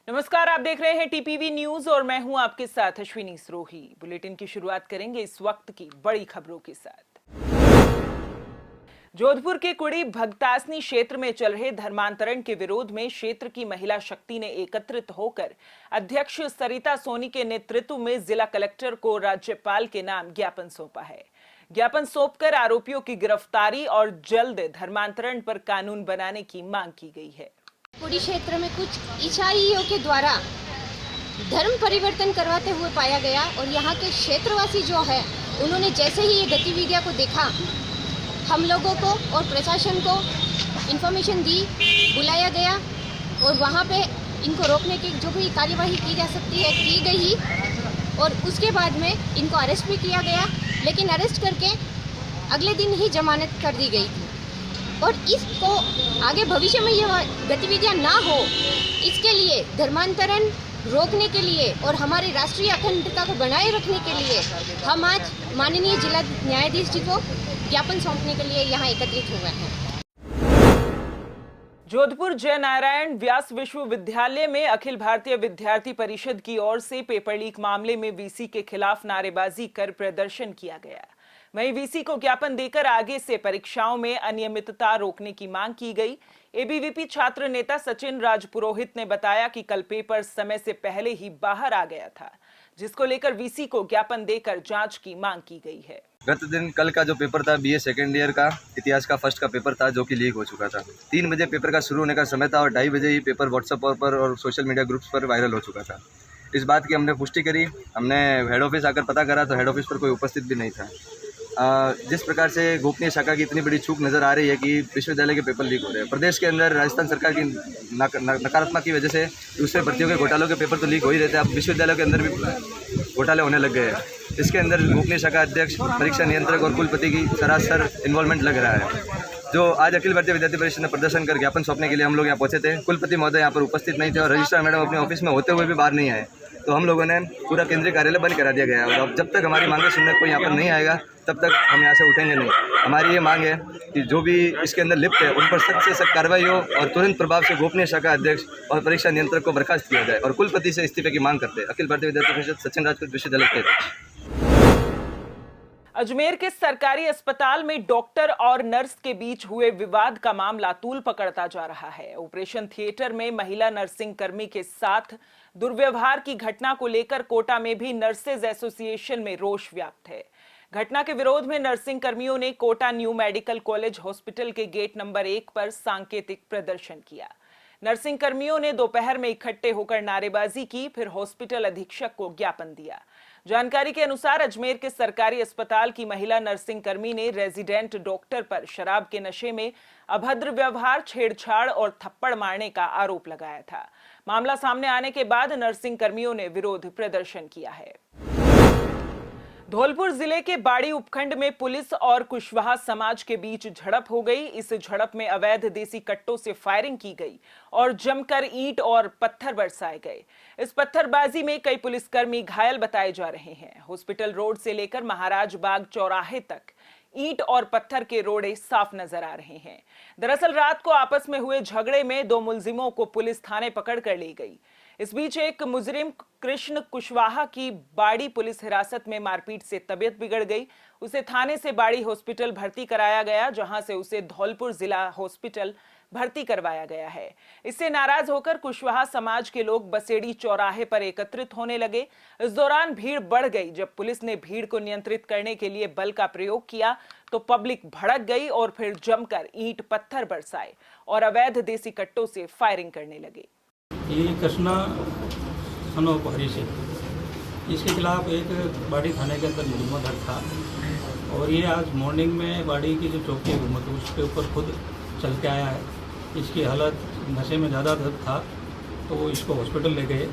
नमस्कार, आप देख रहे हैं टीपीवी न्यूज और मैं हूं आपके साथ अश्विनी सरोही। बुलेटिन की शुरुआत करेंगे इस वक्त की बड़ी खबरों के साथ। जोधपुर के कुड़ी भगतासनी क्षेत्र में चल रहे धर्मांतरण के विरोध में क्षेत्र की महिला शक्ति ने एकत्रित होकर अध्यक्ष सरिता सोनी के नेतृत्व में जिला कलेक्टर को राज्यपाल के नाम ज्ञापन सौंपा है। ज्ञापन सौंपकर आरोपियों की गिरफ्तारी और जल्द धर्मांतरण पर कानून बनाने की मांग की गई है। कुड़ी क्षेत्र में कुछ ईसाइयों के द्वारा धर्म परिवर्तन करवाते हुए पाया गया और यहाँ के क्षेत्रवासी जो है उन्होंने जैसे ही ये गतिविधियों को देखा, हम लोगों को और प्रशासन को इन्फॉर्मेशन दी, बुलाया गया और वहाँ पे इनको रोकने की जो भी कार्यवाही की जा सकती है की गई और उसके बाद में इनको अरेस्ट भी किया गया, लेकिन अरेस्ट करके अगले दिन ही जमानत कर दी गई थी। और इसको आगे भविष्य में ये गतिविधियां ना हो, इसके लिए धर्मांतरण रोकने के लिए और हमारी राष्ट्रीय अखंडता को बनाए रखने के लिए हम आज माननीय जिला न्यायाधीश जी को ज्ञापन सौंपने के लिए यहाँ एकत्रित हुए हैं। जोधपुर जय नारायण व्यास विश्वविद्यालय में अखिल भारतीय विद्यार्थी परिषद की ओर से पेपर लीक मामले में वीसी के खिलाफ नारेबाजी कर प्रदर्शन किया गया। वहीं वीसी को ज्ञापन देकर आगे से परीक्षाओं में अनियमितता रोकने की मांग की गई। एबीवीपी छात्र नेता सचिन राजपुरोहित ने बताया कि कल पेपर समय से पहले ही बाहर आ गया था, जिसको लेकर वीसी को ज्ञापन देकर जांच की मांग की गई है। गत दिन कल का जो पेपर था बीए सेकेंड ईयर का इतिहास का फर्स्ट का पेपर था, जो कि लीक हो चुका था। 3 बजे पेपर का शुरू होने का समय था और 2:30 बजे ही पेपर व्हाट्सएप पर और सोशल मीडिया ग्रुप्स पर वायरल हो चुका था। इस बात की हमने पुष्टि करी, हमने हेड ऑफिस आकर पता करा तो हेड ऑफिस पर कोई उपस्थित भी नहीं था। जिस प्रकार से गोपनीय शाखा की इतनी बड़ी चूक नज़र आ रही है कि विश्वविद्यालय के पेपर लीक हो रहे हैं, प्रदेश के अंदर राजस्थान सरकार की नकारात्मक की वजह से दूसरे भर्तियों के घोटालों के पेपर तो लीक हो ही रहते हैं, अब विश्वविद्यालयों के अंदर भी घोटाले होने लग गए हैं। इसके अंदर गोपनीय शाखा अध्यक्ष, परीक्षा नियंत्रक और कुलपति की सरासर इन्वॉल्वमेंट लग रहा है। जो आज अखिल भारतीय विद्यार्थी परिषद में प्रदर्शन कर ज्ञापन सौंपने के लिए हम लोग यहाँ पहुँचे थे, कुलपति महोदय यहाँ पर उपस्थित नहीं थे और रजिस्ट्रार मैडम अपने ऑफिस में होते हुए भी बाहर नहीं आए, तो हम लोगों ने पूरा केंद्रीय कार्यालय बंद करा दिया गया है। और अब जब तक हमारी मांगें सुनने कोई यहाँ पर नहीं आएगा तब तक हम यहाँ से उठेंगे नहीं। हमारी ये मांग है कि जो भी इसके अंदर लिप्त है उन पर सख्त से सख्त कार्रवाई हो और तुरंत प्रभाव से गोपनीय शाखा अध्यक्ष और परीक्षा नियंत्रक को बर्खास्त किया जाए और कुलपति से इस्तीफे की मांग करते हैं। अखिल भारतीय विद्यार्थी परिषद सचिन राजपूत विश्वविद्यालय। अजमेर के सरकारी अस्पताल में डॉक्टर और नर्स के बीच हुए विवाद का मामला तूल पकड़ता जा रहा है। ऑपरेशन थिएटर में महिला नर्सिंग कर्मी के साथ दुर्व्यवहार की घटना को लेकर कोटा में भी नर्सेज एसोसिएशन में रोष व्याप्त है। घटना के विरोध में नर्सिंग कर्मियों ने Kota new medical college hospital के गेट नंबर 1 पर सांकेतिक प्रदर्शन किया। नर्सिंग कर्मियों ने दोपहर में इकट्ठे होकर नारेबाजी की, फिर हॉस्पिटल अधीक्षक को ज्ञापन दिया। जानकारी के अनुसार अजमेर के सरकारी अस्पताल की महिला नर्सिंग कर्मी ने रेजिडेंट डॉक्टर पर शराब के नशे में अभद्र व्यवहार, छेड़छाड़ और थप्पड़ मारने का आरोप लगाया था। मामला सामने आने के बाद नर्सिंग कर्मियों ने विरोध प्रदर्शन किया है। धौलपुर जिले के बाड़ी उपखंड में पुलिस और कुशवाहा समाज के बीच झड़प हो गई। इस झड़प में अवैध देसी कट्टों से फायरिंग की गई और जमकर ईंट और पत्थर बरसाए गए। इस पत्थरबाजी में कई पुलिसकर्मी घायल बताए जा रहे हैं। हॉस्पिटल रोड से लेकर महाराज बाग चौराहे तक ईंट और पत्थर के रोड़े साफ नजर आ रहे हैं। दरअसल रात को आपस में हुए झगड़े में 2 मुलजिमों को पुलिस थाने पकड़ कर ले गई। इस बीच एक मुजरिम कृष्ण कुशवाहा की बाड़ी पुलिस हिरासत में मारपीट से तबीयत बिगड़ गई। उसे थाने से बाड़ी हॉस्पिटल भर्ती कराया गया, जहां से उसे धौलपुर जिला हॉस्पिटल भर्ती करवाया गया है। इससे नाराज होकर कुशवाहा समाज के लोग बसेड़ी चौराहे पर एकत्रित होने लगे। इस दौरान भीड़ बढ़ गई। जब पुलिस ने भीड़ को नियंत्रित करने के लिए बल का प्रयोग किया तो पब्लिक भड़क गई और फिर जमकर ईंट पत्थर बरसाए और अवैध देसी कट्टों से फायरिंग करने लगे। ये कृष्णा सनोप हरी से इसके खिलाफ एक बाड़ी थाने के अंदर मुकदमा दर्ज था और ये आज मॉर्निंग में बाड़ी की जो चौकी है घूमत उसके ऊपर खुद चल के आया है। इसकी हालत नशे में ज़्यादा दर्द था तो इसको हॉस्पिटल ले गए।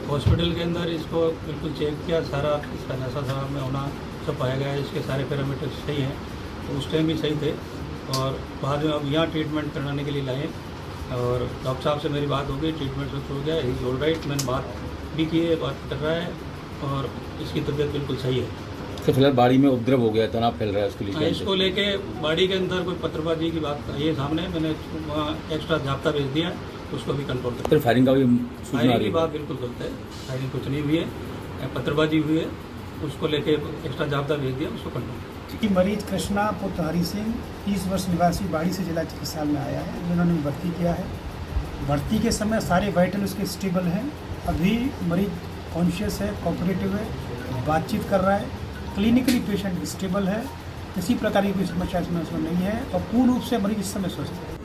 हॉस्पिटल के अंदर इसको बिल्कुल चेक किया, सारा इसका नशा शराब में होना सब पाया गया। इसके सारे पैरामीटर्स सही हैं, तो उस टाइम भी सही थे और बाद में अब यहाँ ट्रीटमेंट कराने के लिए लाए और डॉक्टर साहब से मेरी बात हो गई, ट्रीटमेंट सब हो गया, इज ऑल राइट। मैंने बात भी की है, बात कर रहा है और इसकी तबीयत बिल्कुल सही है। तो फिलहाल बाड़ी में उपद्रव हो गया, तनाव फैल रहा है, उसके लिए इसको लेके बाड़ी के अंदर कोई पत्रबाजी की बात आई है सामने। मैंने वहाँ एक्स्ट्रा जाब्ता भेज दिया उसको भी कंट्रोल करते फिर फायरिंग का भी हैं। सूचना आ फायरिंग रही की है। बात बिल्कुल गलत है, फायरिंग कुछ नहीं हुई है, पत्थरबाजी हुई है, उसको लेके एक्स्ट्रा जाब्ता भेज दिया, उसको कंट्रोल। कि मरीज कृष्णा पुत्र हरि सिंह 30 वर्ष निवासी बाड़ी से जिला चिकित्सालय में आया है, जिन्होंने भर्ती किया है। भर्ती के समय सारे वाइटल उसके स्टेबल हैं। अभी मरीज कॉन्शियस है, कोऑपरेटिव है, बातचीत कर रहा है, क्लिनिकली पेशेंट स्टेबल है, किसी प्रकार की कोई समस्या इसमें नहीं है और पूर्ण रूप से मरीज इस समय स्वस्थ है।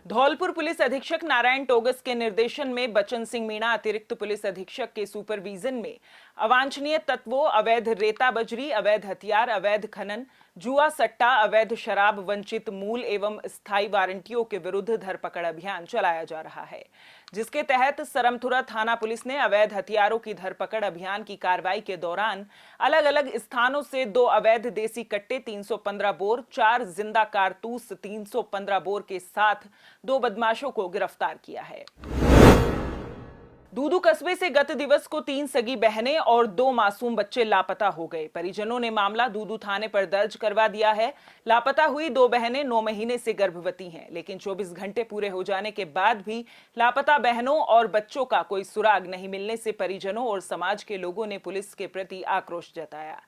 धौलपुर पुलिस अधीक्षक नारायण टोगस के निर्देशन में बचन सिंह मीणा अतिरिक्त पुलिस अधीक्षक के सुपरविजन में अवांछनीय तत्वों, अवैध रेता बजरी, अवैध हथियार, अवैध खनन, जुआ सट्टा, अवैध शराब, वंचित मूल एवं स्थायी वारंटियों के विरुद्ध धरपकड़ अभियान चलाया जा रहा है, जिसके तहत सरमथुरा थाना पुलिस ने अवैध हथियारों की धरपकड़ अभियान की कार्रवाई के दौरान अलग अलग स्थानों से 2 अवैध देसी कट्टे, 315 बोर, 4 जिंदा कारतूस, 315 बोर के साथ 2 बदमाशों को गिरफ्तार किया है। दूदू कस्बे से गत दिवस को 3 सगी बहनें और 2 मासूम बच्चे लापता हो गए। परिजनों ने मामला दूदू थाने पर दर्ज करवा दिया है। लापता हुई 2 बहनें 9 महीने से गर्भवती हैं, लेकिन 24 घंटे पूरे हो जाने के बाद भी लापता बहनों और बच्चों का कोई सुराग नहीं मिलने से परिजनों और समाज के लोगों ने पुलिस के प्रति आक्रोश जताया,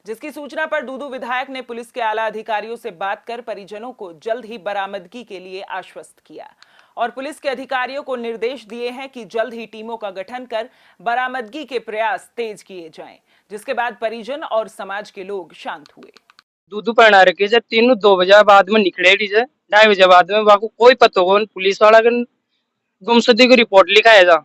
जिसकी सूचना पर दूदू विधायक ने पुलिस के आला अधिकारियों से बात कर परिजनों को जल्द ही बरामदगी के लिए आश्वस्त किया और पुलिस के अधिकारियों को निर्देश दिए हैं कि जल्द ही टीमों का गठन कर बरामदगी के प्रयास तेज किए जाएं, जिसके बाद परिजन और समाज के लोग शांत हुए। दूध पहना रखे जब 2 बजे बाद में निकले 2:30 बजे बाद में वहाँ को कोई पता हो पुलिस वाला गुमशुदगी की रिपोर्ट लिखा है जा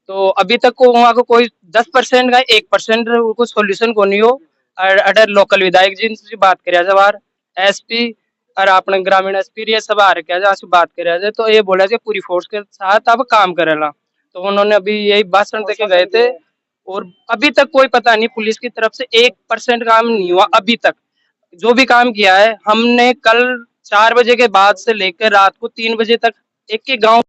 तो अभी तक को वहाँ को कोई 10% का 1% को सोल्यूशन को नहीं हो। अगर लोकल विधायक जी से बात करिया जाए बाहर एसपी और अपने ग्रामीण एसपी ये सब आ रखे जहाँ से बात करिया जाए तो ये बोला जाए पूरी फोर्स के साथ अब काम करेला। तो उन्होंने अभी यही भाषण देके गए थे और अभी तक कोई पता नहीं पुलिस की तरफ से 1% काम नहीं हुआ। अभी तक जो भी काम किया है हमने कल 4 बजे के बाद से लेकर रात को 3 बजे तक एक गांव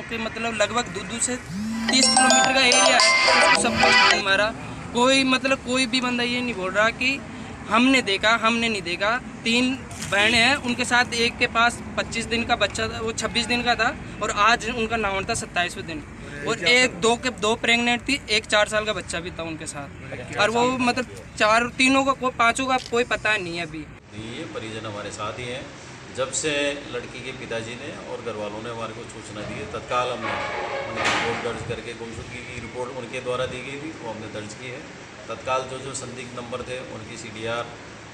के मतलब लगभग दूदू से 30 किलोमीटर का एरिया है, उसको सब कुछ नहीं मारा। कोई भी बंदा ये नहीं बोल रहा कि हमने देखा, हमने नहीं देखा। 3 बहनें हैं, उनके साथ एक के पास 25 दिन का बच्चा था, वो 26 दिन का था और आज उनका नाम था 27वें दिन और दो प्रेग्नेंट थी, एक 4 साल का बच्चा भी था उनके साथ और वो मतलब तीनों का 5 का कोई पता नहीं है अभी। ये परिजन हमारे साथ ही हैं। जब से लड़की के पिताजी ने और घर वालों ने हमारे को सूचना दी है तत्काल हमने उनकी रिपोर्ट दर्ज करके गुमशुदगी की रिपोर्ट उनके द्वारा दी गई थी वो हमने दर्ज की है। तत्काल जो संदिग्ध नंबर थे उनकी CDR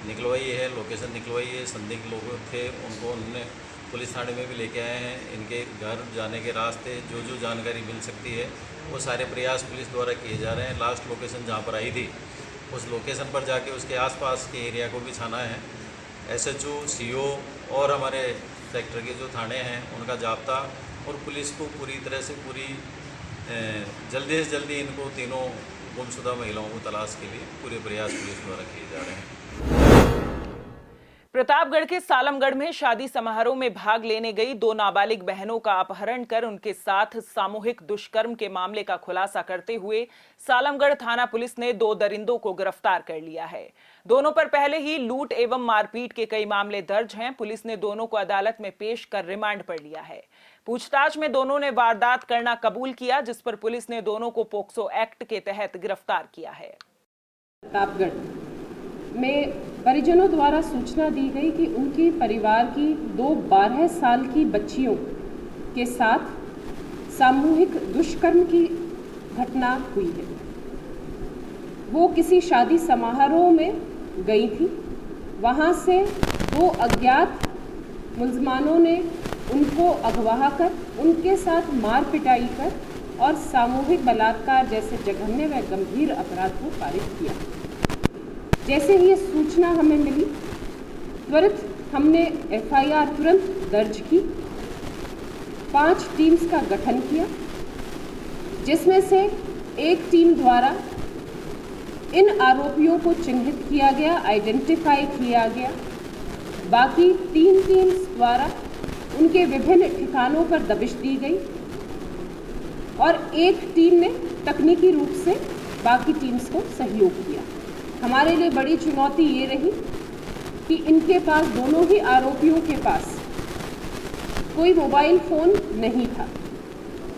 निकलवाई है, लोकेशन निकलवाई है। संदिग्ध लोग थे उनको उन्होंने पुलिस थाने में भी लेके आए हैं। इनके घर जाने के रास्ते जो जानकारी मिल सकती है वो सारे प्रयास पुलिस द्वारा किए जा रहे हैं। लास्ट लोकेशन जहाँ पर आई थी उस लोकेशन पर जाके उसके आसपास के एरिया को भी छाना है। SHO, CO और हमारे सेक्टर के जो थाने हैं उनका जाब्ता और पुलिस को पूरी तरह से जल्दी से जल्दी इनको तीनों गुमशुदा महिलाओं को तलाश के लिए पूरे प्रयास पुलिस द्वारा किए जा रहे हैं। प्रतापगढ़ के सालमगढ़ में शादी समारोह में भाग लेने गई 2 नाबालिग बहनों का अपहरण कर उनके साथ सामूहिक दुष्कर्म के मामले का खुलासा करते हुए सालमगढ़ थाना पुलिस ने 2 दरिंदों को गिरफ्तार कर लिया है। दोनों पर पहले ही लूट एवं मारपीट के कई मामले दर्ज हैं। पुलिस ने दोनों को अदालत में पेश कर रिमांड पर लिया है। पूछताछ में दोनों ने वारदात करना कबूल किया, जिस पर पुलिस ने दोनों को पोक्सो एक्ट के तहत गिरफ्तार किया है। प्रतापगढ़ में परिजनों द्वारा सूचना दी गई कि उनके परिवार की 2 12 साल की बच्चियों के साथ सामूहिक दुष्कर्म की घटना हुई है। वो किसी शादी समारोह में गई थी, वहाँ से 2 अज्ञात मुलजमानों ने उनको अगवा कर उनके साथ मार पिटाई कर और सामूहिक बलात्कार जैसे जघन्य व गंभीर अपराध को पारित किया। जैसे ही ये सूचना हमें मिली त्वरित हमने FIR तुरंत दर्ज की, 5 टीम्स का गठन किया, जिसमें से एक टीम द्वारा इन आरोपियों को चिन्हित किया गया, आइडेंटिफाई किया गया। बाकी 3 टीम्स द्वारा उनके विभिन्न ठिकानों पर दबिश दी गई और एक टीम ने तकनीकी रूप से बाकी टीम्स को सहयोग किया। हमारे लिए बड़ी चुनौती ये रही कि इनके पास, दोनों ही आरोपियों के पास कोई मोबाइल फ़ोन नहीं था।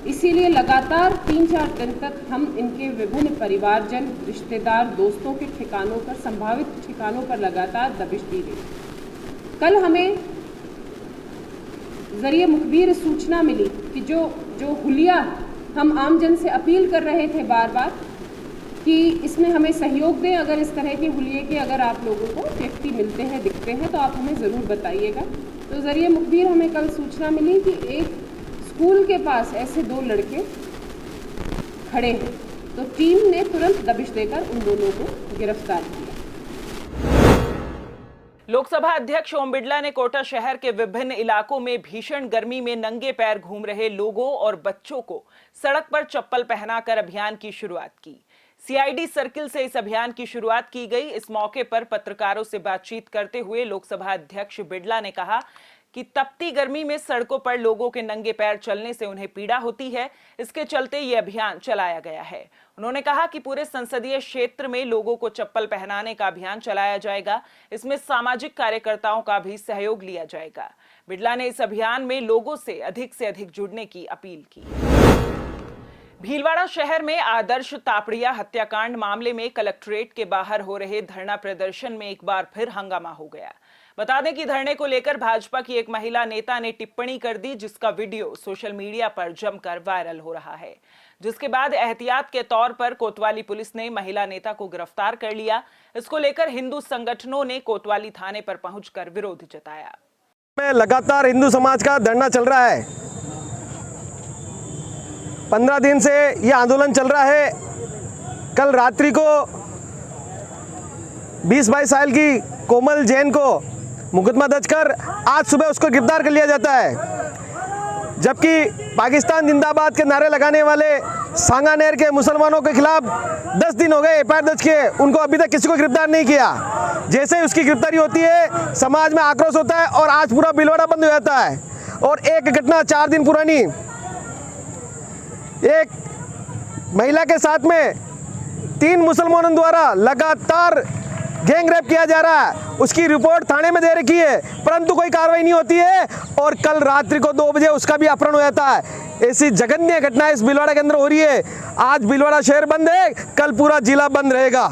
इसीलिए लगातार 3-4 दिन तक हम इनके विभिन्न परिवारजन, रिश्तेदार, दोस्तों के ठिकानों पर, संभावित ठिकानों पर लगातार दबिश दी गई। कल हमें जरिए मुखबिर सूचना मिली कि जो हुलिया हम आमजन से अपील कर रहे थे बार बार कि इसमें हमें सहयोग दें, अगर इस तरह के हुलिये के अगर आप लोगों को व्यक्ति मिलते हैं, दिखते हैं तो आप हमें ज़रूर बताइएगा। तो जरिए मुखबिर हमें कल सूचना मिली कि एक स्कूल के पास ऐसे 2 लड़के खड़े हैं, तो टीम ने तुरंत दबिश देकर उन दोनों को गिरफ्तार किया। लोकसभा अध्यक्ष ओम बिरला ने कोटा शहर के विभिन्न इलाकों में भीषण गर्मी में नंगे पैर घूम रहे लोगों और बच्चों को सड़क पर चप्पल पहनाकर अभियान की शुरुआत की। सीआईडी सर्किल से इस अभियान की शुरुआत की गई। इस मौके पर पत्रकारों से बातचीत करते हुए लोकसभा अध्यक्ष बिरला ने कहा कि तपती गर्मी में सड़कों पर लोगों के नंगे पैर चलने से उन्हें पीड़ा होती है, इसके चलते ये अभियान चलाया गया है। उन्होंने कहा कि पूरे संसदीय क्षेत्र में लोगों को चप्पल पहनाने का अभियान चलाया जाएगा। इसमें सामाजिक कार्यकर्ताओं का भी सहयोग लिया जाएगा। बिरला ने इस अभियान में लोगों से अधिक जुड़ने की अपील की। भीलवाड़ा शहर में आदर्श तापड़िया हत्याकांड मामले में कलेक्ट्रेट के बाहर हो रहे धरना प्रदर्शन में एक बार फिर हंगामा हो गया। बता दें कि धरने को लेकर भाजपा की एक महिला नेता ने टिप्पणी कर दी, जिसका वीडियो सोशल मीडिया पर जमकर वायरल हो रहा है, जिसके बाद एहतियात के तौर पर कोतवाली पुलिस ने महिला नेता को गिरफ्तार कर लिया। इसको लेकर हिंदू संगठनों ने कोतवाली थाने पर पहुंचकर विरोध जताया। में लगातार हिंदू समाज का धरना चल रहा है। 15 दिन से यह आंदोलन चल रहा है। कल रात्रि को 20-22 साल की कोमल जैन को मुकदमा दर्ज कर आज सुबह उसको गिरफ्तार कर लिया जाता है, जबकि पाकिस्तान जिंदाबाद के नारे लगाने वाले सांगानेर के मुसलमानों के खिलाफ 10 दिन हो गए एफआईआर दर्ज किए, उनको अभी तक किसी को गिरफ्तार नहीं किया। जैसे ही उसकी गिरफ्तारी होती है समाज में आक्रोश होता है और आज पूरा भीलवाड़ा बंद हो जाता है। और एक घटना 4 दिन पुरानी, एक महिला के साथ में 3 मुसलमानों द्वारा लगातार गैंग रेप किया जा रहा है, उसकी रिपोर्ट थाने में दे रखी है, परंतु कोई कार्रवाई नहीं होती है। और कल रात्रि को 2 बजे उसका भी अपहरण हो जाता है। ऐसी जघन्य घटना इस भीलवाड़ा के अंदर हो रही है। आज भीलवाड़ा शहर बंद है, कल पूरा जिला बंद रहेगा।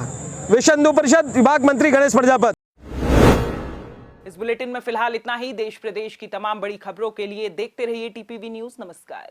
विश्व हिंदू परिषद विभाग मंत्री गणेश प्रजापति। इस बुलेटिन में फिलहाल इतना ही। देश प्रदेश की तमाम बड़ी खबरों के लिए देखते रहिए टीपीवी न्यूज। नमस्कार।